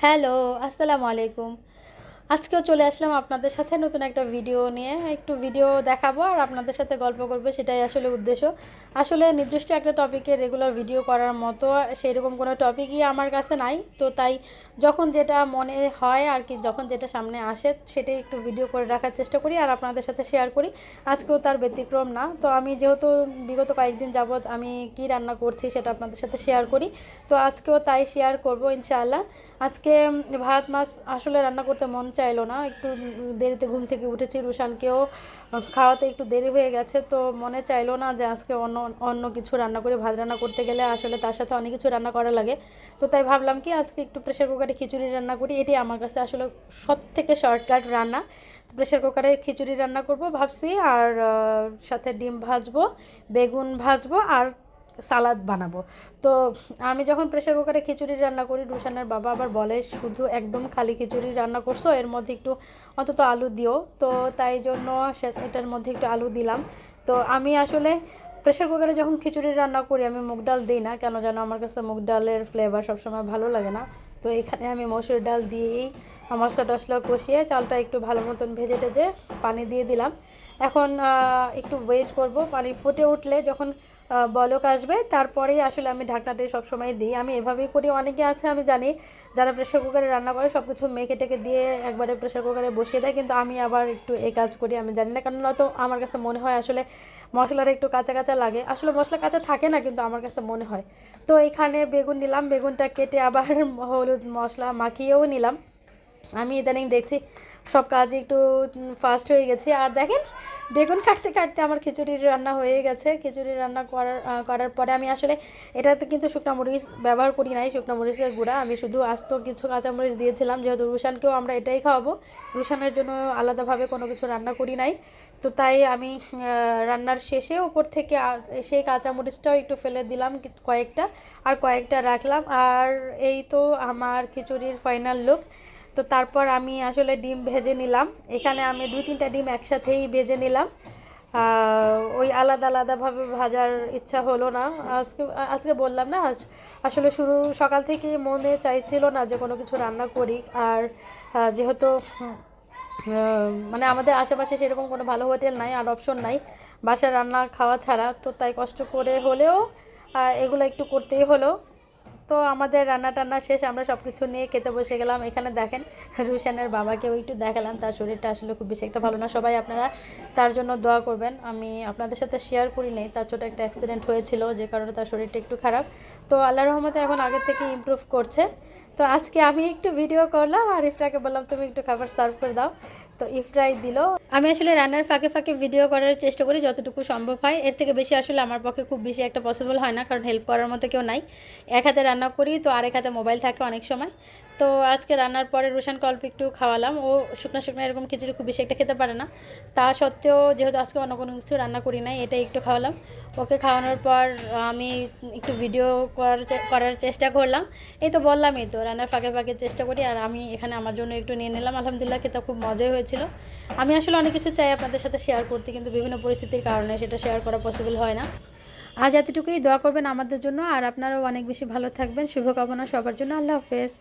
Hello, আসসালামু আলাইকুম। আজকেও চলে আসলাম আপনাদের সাথে নতুন একটা ভিডিও নিয়ে। একটু ভিডিও দেখাবো আর আপনাদের সাথে গল্প করব, সেটাই আসলে উদ্দেশ্য। আসলে নির্দিষ্ট একটা টপিকে রেগুলার ভিডিও করার মতো সেরকম কোনো টপিকই আমার কাছে নাই। তো তাই যখন যেটা মনে হয় আর কি, যখন যেটা সামনে আসে সেটাই একটু ভিডিও করে রাখার চেষ্টা করি আর আপনাদের সাথে শেয়ার করি। আজকেও তার ব্যতিক্রম না। তো আমি যেহেতু বিগত কয়েকদিন যাবৎ আমি কি রান্না করছি সেটা আপনাদের সাথে শেয়ার করি, তো আজকেও তাই শেয়ার করব ইনশাআল্লাহ। আজকে ভাত মাছ আসলে রান্না করতে মন চাইলো না, একটু দেরিতে ঘুম থেকে উঠেছি, রুশানকেও খাওয়াতে একটু দেরি হয়ে গেছে, তো মনে চাইলো না যে আজকে অন্য অন্য কিছু রান্না করে। ভাত রান্না করতে গেলে আসলে তার সাথে অনেক কিছু রান্না করা লাগে। তো তাই ভাবলাম কি আজকে একটু প্রেশার কুকারে খিচুড়ি রান্না করি, এটি আমার কাছে আসলে সব থেকে শর্টকাট রান্না। তো প্রেশার কুকারে খিচুড়ি রান্না করব ভাবছি, আর সাথে ডিম ভাজবো, বেগুন ভাজবো আর সালাদ বানাবো। তো আমি যখন প্রেশার কুকারে খিচুড়ি রান্না করি, রুশানের বাবা আবার বলে শুধু একদম খালি খিচুড়ি রান্না করছো, এর মধ্যে একটু অন্তত আলু দিও। তো তাই জন্য এটার মধ্যে একটু আলু দিলাম। তো আমি আসলে প্রেশার কুকারে যখন খিচুড়ি রান্না করি আমি মুগ ডাল দিই না, কেন যেন আমার কাছে মুগ ডালের ফ্লেভার সবসময় ভালো লাগে না। তো এখানে আমি মসুর ডাল দিয়েই মশলা টশলা কষিয়ে চালটা একটু ভালো মতন ভেজে টেজে পানি দিয়ে দিলাম। এখন একটু ওয়েট করব, পানি ফুটে উঠলে যখন বলক আসবে তারপরেই আসলে আমি ঢাকনাটা সবসময় দিই। আমি এভাবেই করি। অনেকে আছে আমি জানি যারা প্রেশার কুকারে রান্না করে সব কিছু মেখে টেকে দিয়ে একবারে প্রেশার কুকারে বসিয়ে দেয়, কিন্তু আমি আবার একটু এই কাজ করি। আমি জানি না কেন, নয়তো আমার কাছে মনে হয় আসলে মশলাটা একটু কাঁচা কাঁচা লাগে। আসলে মশলা কাঁচা থাকে না, কিন্তু আমার কাছে মনে হয়। তো এখানে বেগুন নিলাম, বেগুনটা কেটে আবার হলুদ মশলা মাখিয়েও নিলাম। আমি ইদানিং দেখছি সব কাজই একটু ফাস্ট হয়ে গেছে। আর দেখেন বেগুন কাটতে কাটতে আমার খিচুড়ির রান্না হয়ে গেছে। খিচুড়ি রান্না করার পরে আমি আসলে এটাতে কিন্তু শুকনো মরিচ ব্যবহার করি নাই, শুকনো মরিচের গুঁড়া। আমি শুধু আস্ত কিছু কাঁচামরিচ দিয়েছিলাম, যেহেতু রুশানকেও আমরা এটাই খাওয়াবো। রুশানের জন্য আলাদাভাবে কোনো কিছু রান্না করি নাই। তো তাই আমি রান্নার শেষে উপর থেকে সেই কাঁচামরিচটাও একটু ফেলে দিলাম কয়েকটা, আর কয়েকটা রাখলাম। আর এই তো আমার খিচুড়ির ফাইনাল লুক। তো তারপর আমি আসলে ডিম ভেজে নিলাম। এখানে আমি 2-3টা ডিম একসাথেই ভেজে নিলাম। ওই আলাদা আলাদাভাবে ভাজার ইচ্ছা হলো না। আজকে আজকে বললাম না, আসলে সকাল থেকে মনে চাইছিল না যে কোনো কিছু রান্না করি। আর যেহেতু মানে আমাদের আশেপাশে সেরকম কোনো ভালো হোটেল নাই আর অপশন নাই বাসায় রান্না খাওয়া ছাড়া, তো তাই কষ্ট করে হলেও এগুলো একটু করতেই হলো। তো আমাদের রান্না টান্না শেষ, আমরা সব কিছু নিয়ে খেতে বসে গেলাম। এখানে দেখেন রুশানের বাবাকেও একটু দেখালাম, তার শরীরটা আসলে খুব বেশি একটা ভালো না। সবাই আপনারা তার জন্য দোয়া করবেন। আমি আপনাদের সাথে শেয়ার করি নাই, তার ছোটো একটা অ্যাক্সিডেন্ট হয়েছিল যে কারণে তার শরীরটা একটু খারাপ। তো আল্লাহর রহমতে এখন আগের থেকে ইমপ্রুভ করছে। তো আজকে আমি একটু ভিডিও করলাম আর ইফরাকে বললাম তুমি একটু খাবার সার্ভ করে দাও। তো ইফরাই দিল। আমি আসলে রান্নার ফাঁকে ফাঁকে ভিডিও করার চেষ্টা করি যতটুকু সম্ভব হয়, এর থেকে বেশি আসলে আমার পক্ষে খুব বেশি একটা পসিবল হয় না, কারণ হেল্প করার মতো কেউ নাই। এক হাতে রান্না করি তো আরেক হাতে মোবাইল থাকে অনেক সময়। তো আজকে রান্নার পরে রুশানকে অল্প একটু খাওয়ালাম। ও শুকনো শুকনো এরকম খিচুড়ি খুব বেশি একটা খেতে পারে না, তা সত্ত্বেও যেহেতু আজকে অন্য কোনো কিছু রান্না করি নাই এটাই একটু খাওয়ালাম। ওকে খাওয়ানোর পর আমি একটু ভিডিও করার চেষ্টা করলাম। এই তো বললামই তো রান্নার ফাঁকে ফাঁকে চেষ্টা করি, আর আমি এখানে আমার জন্য একটু নিয়ে নিলাম। আলহামদুলিল্লাহ খেতে খুব মজাই হয়েছিল। আমি আসলে অনেক কিছু চাই আপনাদের সাথে শেয়ার করতে, কিন্তু বিভিন্ন পরিস্থিতির কারণে সেটা শেয়ার করা পসিবল হয় না। আজ এতটুকুই। দোয়া করবেন আমাদের জন্য, আর আপনারাও অনেক বেশি ভালো থাকবেন। শুভকামনা সবার জন্য। আল্লাহ হাফেজ।